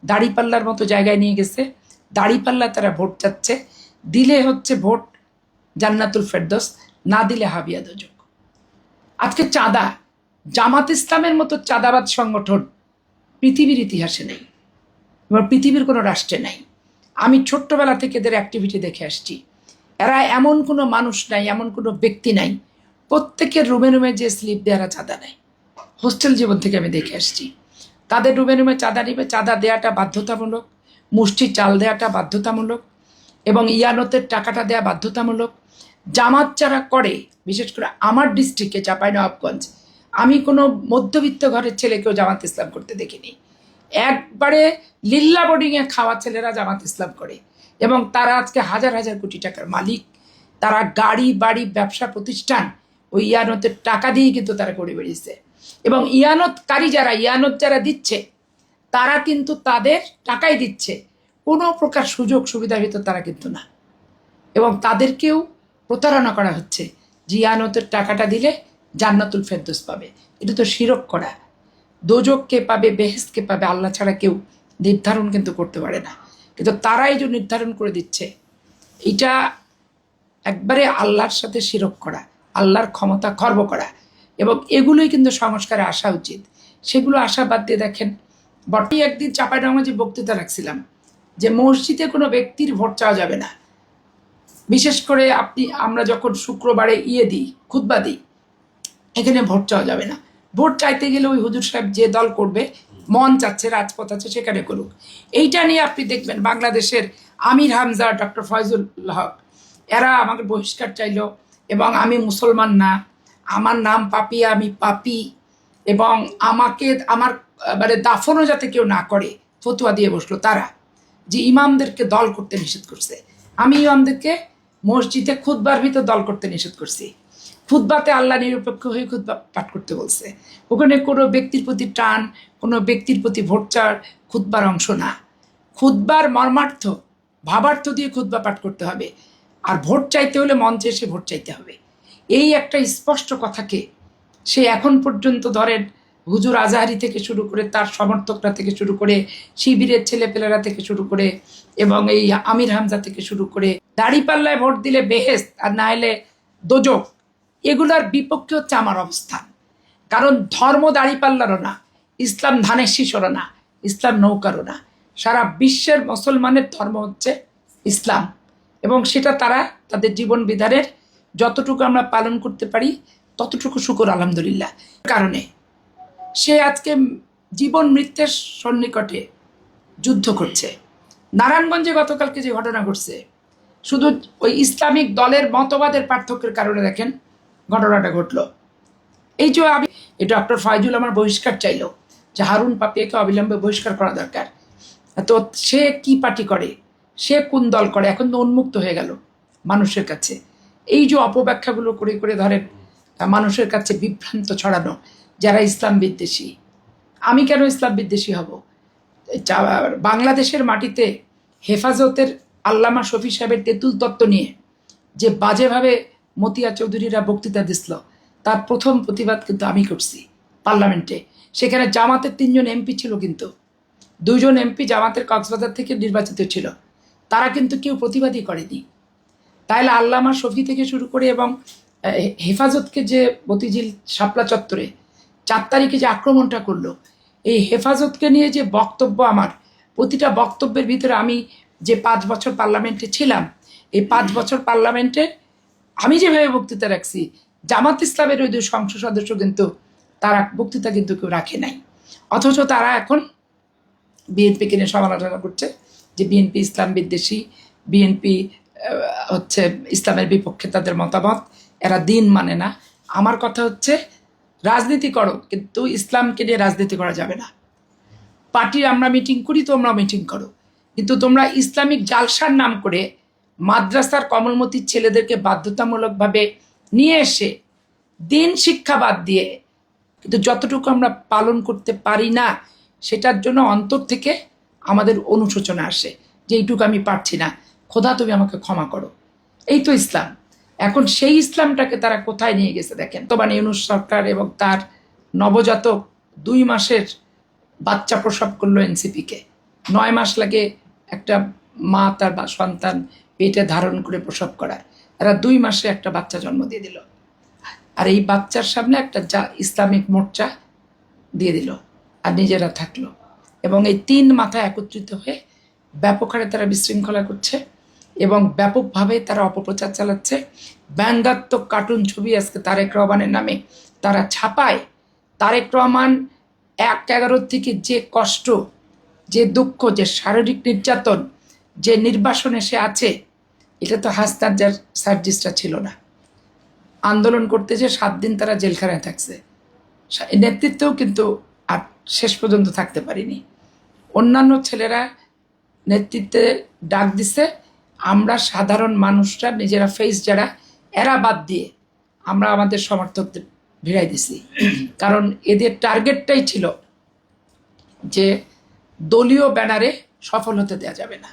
দাড়িপাল্লার মতো জায়গায় নিয়ে গেছে। দাড়িপাল্লা তারা ভোট চাচ্ছে, দিলে হচ্ছে ভোট জান্নাতুল ফেরদৌস, না দিলে হাবিয়া দোজক। আজকে চাঁদা, জামাত ইসলামের মতো চাঁদাবাদ সংগঠন পৃথিবীর ইতিহাসে নেই, এবং পৃথিবীর কোনো রাষ্ট্রে নাই। আমি ছোট্টবেলা থেকে এদের অ্যাক্টিভিটি দেখে আসছি। এরা এমন কোনো মানুষ নাই, এমন কোনো ব্যক্তি নাই, প্রত্যেকের রুমে রুমে যে স্লিপ দেওয়ারা চাঁদা নেয়। হোস্টেল জীবন থেকে আমি দেখে আসছি। তাদের রুমে রুমে চাঁদা নিবে, চাঁদা দেওয়াটা বাধ্যতামূলক, মুষ্টি চাল দেওয়াটা বাধ্যতামূলক, এবং ইয়ানতের টাকাটা দেওয়া বাধ্যতামূলক। জামাত যারা করে, বিশেষ করে আমার ডিস্ট্রিক্টে চাঁপাইনবাবগঞ্জ, আমি কোনো মধ্যবিত্ত ঘরের ছেলেকেও জামাত ইসলাম করতে দেখিনি। একবারে লিল্লা বোর্ডিংয়ে খাওয়া ছেলেরা জামাত ইসলাম করে, এবং তারা আজকে হাজার হাজার কোটি টাকার মালিক। তারা গাড়ি বাড়ি ব্যবসা প্রতিষ্ঠান ওই ইয়ানতের টাকা দিয়ে কিন্তু তারা করে বেরিয়েছে। এবং ইয়ানতকারী যারা, ইয়ানত যারা দিচ্ছে, তারা কিন্তু তাদের টাকাই দিচ্ছে, কোনো প্রকার সুযোগ সুবিধার ভিতর তারা কিন্তু না। এবং তাদেরকেও প্রতারণা করা হচ্ছে যে ইয়ানতের টাকাটা দিলে জান্নাতুল ফেরদৌস পাবে। এটা তো শিরক করা। দোজক কে পাবে, বেহেশত কে পাবে, আল্লাহ ছাড়া কেউ নির্ধারণ কিন্তু করতে পারে না, কিন্তু তারাই যে নির্ধারণ করে দিচ্ছে, এটা একবারে আল্লাহর সাথে শিরক করা, আল্লাহর ক্ষমতা খর্ব করা। এবং এগুলোই কিন্তু সংস্কারে আসা উচিত। সেগুলো আসা বাদ দিয়ে দেখেন, বটেই একদিন চাঁপাইনবাবগঞ্জে বক্তৃতা রাখছিলাম যে মসজিদে কোনো ব্যক্তির ভোট চাওয়া যাবে না। বিশেষ করে আমরা যখন শুক্রবারে দিই, খুতবা দিই, এখানে ভোট চাওয়া যাবে না। ভোট চাইতে গেলে ওই হুজুর সাহেব যে দল করবে, মন চাচ্ছে, রাজপথ আছে, সেখানে করুক। এইটা নিয়ে আপনি দেখবেন বাংলাদেশের আমির হামজা, ডক্টর ফয়জুল হক, এরা আমাকে বহিষ্কার চাইলো, এবং আমি মুসলমান না, আমার নাম পাপিয়া, আমি পাপি, এবং আমাকে আমার মানে দাফনও যাতে কেউ না করে ফতুয়া দিয়ে বসলো তারা, যে ইমামদেরকে দল করতে নিষেধ করছে। আমি ইমামদেরকে মসজিদে খুতবার ভিতর দল করতে নিষেধ করছি। খুতবাতে আল্লাহ নিরপেক্ষ হয়ে খুতবা পাঠ করতে বলছে। ওখানে কোনো ব্যক্তির প্রতি টান, কোনো ব্যক্তির প্রতি ভোট চাওয়ার খুতবার অংশ না। খুতবার মর্মার্থ, ভাবার্থ দিয়ে খুতবা পাঠ করতে হবে। আর ভোট চাইতে হলে মঞ্চে এসে ভোট চাইতে হবে। এই একটা স্পষ্ট কথাকে সে এখন পর্যন্ত ধরেন হুজুর আজহারি থেকে শুরু করে, তার সমর্থকরা থেকে শুরু করে, শিবিরের ছেলেপেলেরা থেকে শুরু করে, এবং এই আমির হামজা থেকে শুরু করে, দাড়িপাল্লায় ভোট দিলে বেহেশত আর না হলে দোজক, এগুলার বিপক্ষে হচ্ছে আমার অবস্থান। কারণ ধর্ম দাড়িপাল্লারও না, ইসলাম ধানের শীষরও না, ইসলাম নৌকারও না। সারা বিশ্বের মুসলমানের ধর্ম হচ্ছে ইসলাম, এবং সেটা তারা তাদের জীবন বিধানের যতটুকু আমরা পালন করতে পারি ততটুকু শুকর আলহামদুলিল্লাহ। কারণে সে আজকে জীবন মৃত্যুর সন্নিকটে যুদ্ধ করছে। নারায়ণগঞ্জে গতকালকে যে ঘটনা ঘটছে, শুধু ওই ইসলামিক দলের মতবাদের পার্থক্যের কারণে দেখেন ঘটনাটা ঘটলো। এই যে আমি ডক্টর ফয়জুল আমার বহিষ্কার চাইলো, যে হারুন পাপিয়াকে অবিলম্বে বহিষ্কার করা দরকার। তো সে কি পার্টি করে, সে কোন দল করে, এখন তো উন্মুক্ত হয়ে গেল মানুষের কাছে। এই যে অপব্যাখ্যাগুলো করে করে ধরেন মানুষের কাছে বিভ্রান্ত ছড়ানো, যারা ইসলাম বিদ্বেষী। আমি কেন ইসলাম বিদ্বেষী হব? বাংলাদেশের মাটিতে হেফাজতের আল্লামা শফি সাহেবের তেঁতুল তত্ত্ব নিয়ে যে বাজেভাবে মতিয়া চৌধুরীরা বক্তৃতা দিছিল, তার প্রথম প্রতিবাদ কিন্তু আমি করছি পার্লামেন্টে। সেখানে জামাতের 3 জন এমপি ছিল, কিন্তু 2 জন এমপি জামাতের কক্সবাজার থেকে নির্বাচিত ছিল, তারা কিন্তু কেউ প্রতিবাদই করেনি। তাহলে আল্লামা শফি থেকে শুরু করে এবং হেফাজতকে যে মতিঝিল শাপলা চত্বরে 4 তারিখে যে আক্রমণটা করলো, এই হেফাজতকে নিয়ে যে বক্তব্য, আমার প্রতিটা বক্তব্যের ভিতরে আমি যে 5 বছর পার্লামেন্টে ছিলাম, এই 5 বছর পার্লামেন্টে আমি যেভাবে বক্তৃতা রাখছি, জামাত ইসলামের ওই 2 সংসদ সদস্য কিন্তু তারা বক্তৃতা কিন্তু কেউ রাখে নাই। অথচ তারা এখন বিএনপিকে নিয়ে সমালোচনা করছে যে বিএনপি ইসলাম বিদ্বেষী, বিএনপি হচ্ছে ইসলামের বিপক্ষে তাদের মতামত, এরা দিন মানে না। আমার কথা হচ্ছে, রাজনীতি করো, কিন্তু ইসলামকে নিয়ে রাজনীতি করা যাবে না। পার্টির আমরা মিটিং করি, তোমরা মিটিং করো, কিন্তু তোমরা ইসলামিক জালসার নাম করে মাদ্রাসার কমলমতির ছেলেদেরকে বাধ্যতামূলকভাবে নিয়ে এসে দিন শিক্ষা বাদ দিয়ে, কিন্তু যতটুকু আমরা পালন করতে পারি না, সেটার জন্য অন্তর থেকে আমাদের অনুশোচনা আসে যে এইটুকু আমি পারছি না, খোদা তুমি আমাকে ক্ষমা করো। এই তো ইসলাম। এখন সেই ইসলামটাকে তারা কোথায় নিয়ে গেছে দেখেন। বর্তমানে ইউনূস সরকার এবং তার নবজাতক 2 মাসের বাচ্চা প্রসব করলো এনসিপিকে। 9 মাস লাগে একটা মা তার বা সন্তান পেটে ধারণ করে প্রসব করার, এরা 2 মাসে একটা বাচ্চা জন্ম দিয়ে দিল। আর এই বাচ্চার সামনে একটা ইসলামিক মোর্চা দিয়ে দিল, আর নিজেরা থাকলো। এবং এই 3 মাথা একত্রিত হয়ে ব্যাপক হারে তারা বিশৃঙ্খলা করছে এবং ব্যাপকভাবে তারা অপপ্রচার চালাচ্ছে। ব্যঙ্গাত্মক কার্টুন ছবি আজকে তারেক রহমানের নামে তারা ছাপায়। তারেক রহমান 1/11 থেকে যে কষ্ট, যে দুঃখ, যে শারীরিক নির্যাতন, যে নির্বাসনে সে আছে, এটা তো হাসনাত যার সার্জিসটা ছিল না। আন্দোলন করতে যে 7 দিন তারা জেলখানায় থাকছে, নেতৃত্বেও কিন্তু আর শেষ পর্যন্ত থাকতে পারিনি। অন্যান্য ছেলেরা নেতৃত্বে ডাক দিছে, আমরা সাধারণ মানুষরা নিজেরা ফেস যারা, এরা বাদ দিয়ে আমরা আমাদের সমর্থকদের ভিড়াই দিছি। কারণ এদের টার্গেটটাই ছিল যে দলীয় ব্যানারে সফল হতে দেওয়া যাবে না।